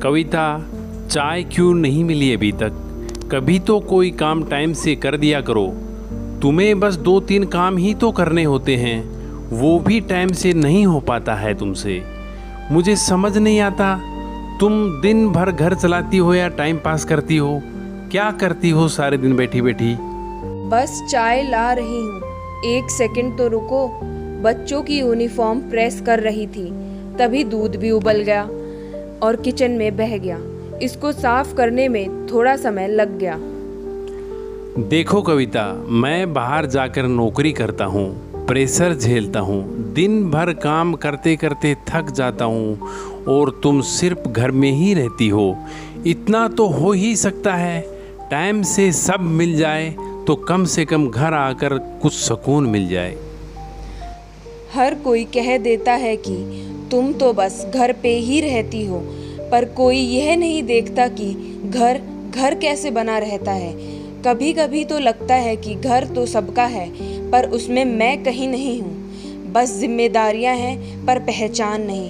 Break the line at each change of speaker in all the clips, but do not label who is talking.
कविता, चाय क्यों नहीं मिली अभी तक? कभी तो कोई काम टाइम से कर दिया करो। तुम्हें बस 2-3 काम ही तो करने होते हैं, वो भी टाइम से नहीं हो पाता है तुमसे। मुझे समझ नहीं आता, तुम दिन भर घर चलाती हो या टाइम पास करती हो? क्या करती हो सारे दिन बैठी बैठी?
बस चाय ला रही हूँ, 1 सेकंड तो रुको। बच्चों की यूनिफॉर्म प्रेस कर रही थी, तभी दूध भी उबल गया और किचन में बह गया। इसको साफ करने में थोड़ा समय लग गया।
देखो कविता, मैं बाहर जाकर नौकरी करता हूँ, प्रेशर झेलता हूँ, दिन भर काम करते करते थक जाता हूँ और तुम सिर्फ घर में ही रहती हो। इतना तो हो ही सकता है, टाइम से सब मिल जाए तो कम से कम घर आकर कुछ सुकून मिल जाए।
हर कोई कह देता है कि तुम तो बस घर पे ही रहती हो, पर कोई यह नहीं देखता कि घर घर कैसे बना रहता है। कभी कभी तो लगता है कि घर तो सबका है, पर उसमें मैं कहीं नहीं हूँ। बस जिम्मेदारियाँ हैं पर पहचान नहीं।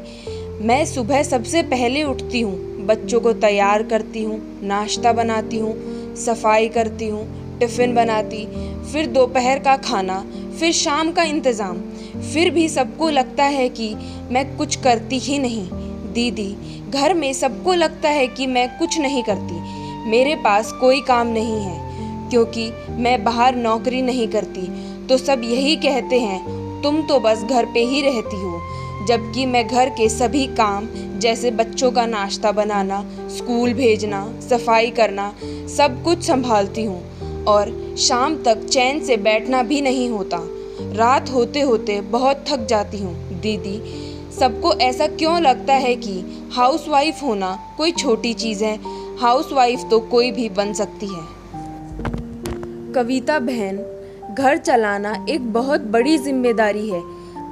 मैं सुबह सबसे पहले उठती हूँ, बच्चों को तैयार करती हूँ, नाश्ता बनाती हूँ, सफाई करती हूँ, टिफ़िन बनाती, फिर दोपहर का खाना, फिर शाम का इंतज़ाम। फिर भी सबको लगता है कि मैं कुछ करती ही नहीं। दीदी, घर में सबको लगता है कि मैं कुछ नहीं करती। मेरे पास कोई काम नहीं है क्योंकि मैं बाहर नौकरी नहीं करती, तो सब यही कहते हैं तुम तो बस घर पे ही रहती हो। जबकि मैं घर के सभी काम जैसे बच्चों का नाश्ता बनाना, स्कूल भेजना, सफाई करना, सब कुछ संभालती हूँ और शाम तक चैन से बैठना भी नहीं होता। रात होते होते बहुत थक जाती हूँ। दीदी, सबको ऐसा क्यों लगता है कि हाउसवाइफ होना कोई छोटी चीज़ है? हाउसवाइफ तो कोई भी बन सकती है। कविता बहन, घर चलाना एक बहुत बड़ी जिम्मेदारी है,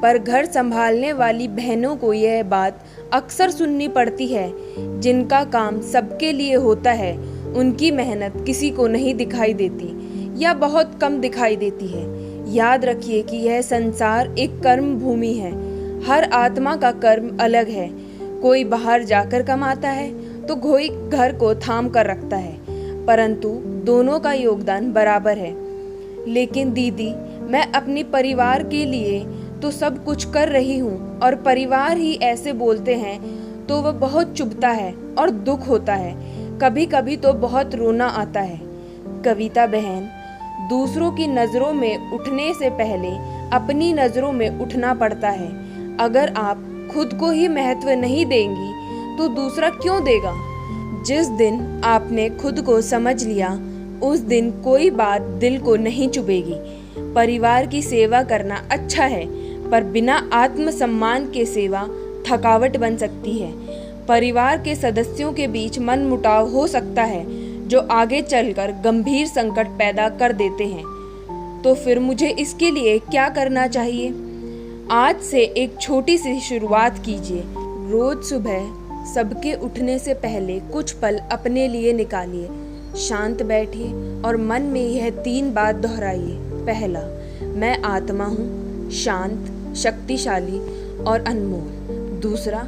पर घर संभालने वाली बहनों को यह बात अक्सर सुननी पड़ती है। जिनका काम सबके लिए होता है, उनकी मेहनत किसी को नहीं दिखाई देती या बहुत कम दिखाई देती है। याद रखिए कि यह संसार एक कर्म भूमि है। हर आत्मा का कर्म अलग है। कोई बाहर जाकर कमाता है तो कोई घर को थाम कर रखता है, परंतु दोनों का योगदान बराबर है। लेकिन दीदी, मैं अपने परिवार के लिए तो सब कुछ कर रही हूँ और परिवार ही ऐसे बोलते हैं तो वह बहुत चुभता है और दुख होता है। कभी कभी तो बहुत रोना आता है। कविता बहन, दूसरों की नज़रों में उठने से पहले अपनी नज़रों में उठना पड़ता है। अगर आप खुद को ही महत्व नहीं देंगी तो दूसरा क्यों देगा? जिस दिन आपने खुद को समझ लिया, उस दिन कोई बात दिल को नहीं चुभेगी। परिवार की सेवा करना अच्छा है, पर बिना आत्मसम्मान के सेवा थकावट बन सकती है। परिवार के सदस्यों के बीच मनमुटाव हो सकता है, जो आगे चलकर गंभीर संकट पैदा कर देते हैं। तो फिर मुझे इसके लिए क्या करना चाहिए? आज से एक छोटी सी शुरुआत कीजिए। रोज सुबह सबके उठने से पहले कुछ पल अपने लिए निकालिए। शांत बैठिए और मन में यह 3 बात दोहराइए। पहला, मैं आत्मा हूँ, शांत, शक्तिशाली और अनमोल। दूसरा,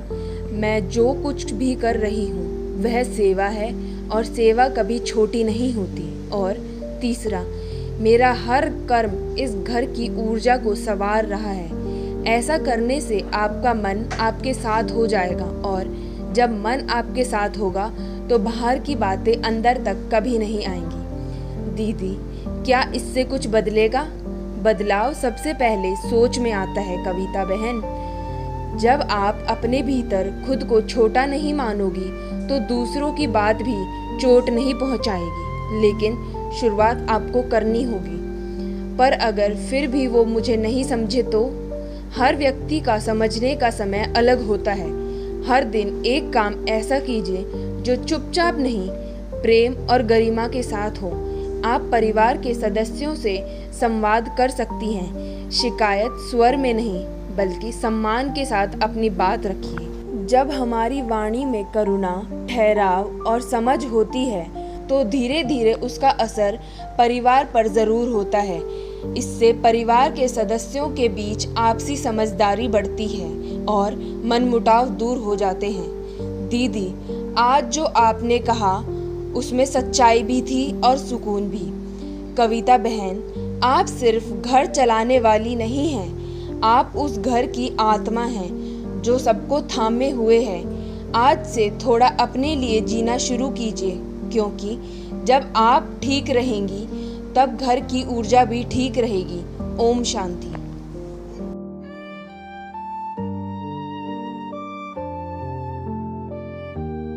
मैं जो कुछ भी कर रही हूँ वह सेवा है और सेवा कभी छोटी नहीं होती। और तीसरा, मेरा हर कर्म इस घर की ऊर्जा को संवार रहा है। ऐसा करने से आपका मन आपके साथ हो जाएगा, और जब मन आपके साथ होगा तो बाहर की बातें अंदर तक कभी नहीं आएंगी। दीदी, क्या इससे कुछ बदलेगा? बदलाव सबसे पहले सोच में आता है कविता बहन। जब आप अपने भीतर खुद को छोटा नहीं मानोगी तो दूसरों की बात भी चोट नहीं पहुंचाएगी। लेकिन शुरुआत आपको करनी होगी। पर अगर फिर भी वो मुझे नहीं समझे तो? हर व्यक्ति का समझने का समय अलग होता है। हर दिन एक काम ऐसा कीजिए जो चुपचाप नहीं, प्रेम और गरिमा के साथ हो। आप परिवार के सदस्यों से संवाद कर सकती हैं। शिकायत स्वर में नहीं, बल्कि सम्मान के साथ अपनी बात रखिए। जब हमारी वाणी में करुणा, ठहराव और समझ होती है तो धीरे धीरे उसका असर परिवार पर ज़रूर होता है। इससे परिवार के सदस्यों के बीच आपसी समझदारी बढ़ती है और मनमुटाव दूर हो जाते हैं। दीदी, आज जो आपने कहा उसमें सच्चाई भी थी और सुकून भी। कविता बहन, आप सिर्फ घर चलाने वाली नहीं हैं, आप उस घर की आत्मा हैं जो सबको थामे हुए है। आज से थोड़ा अपने लिए जीना शुरू कीजिए, क्योंकि जब आप ठीक रहेंगी तब घर की ऊर्जा भी ठीक रहेगी। ओम शांति।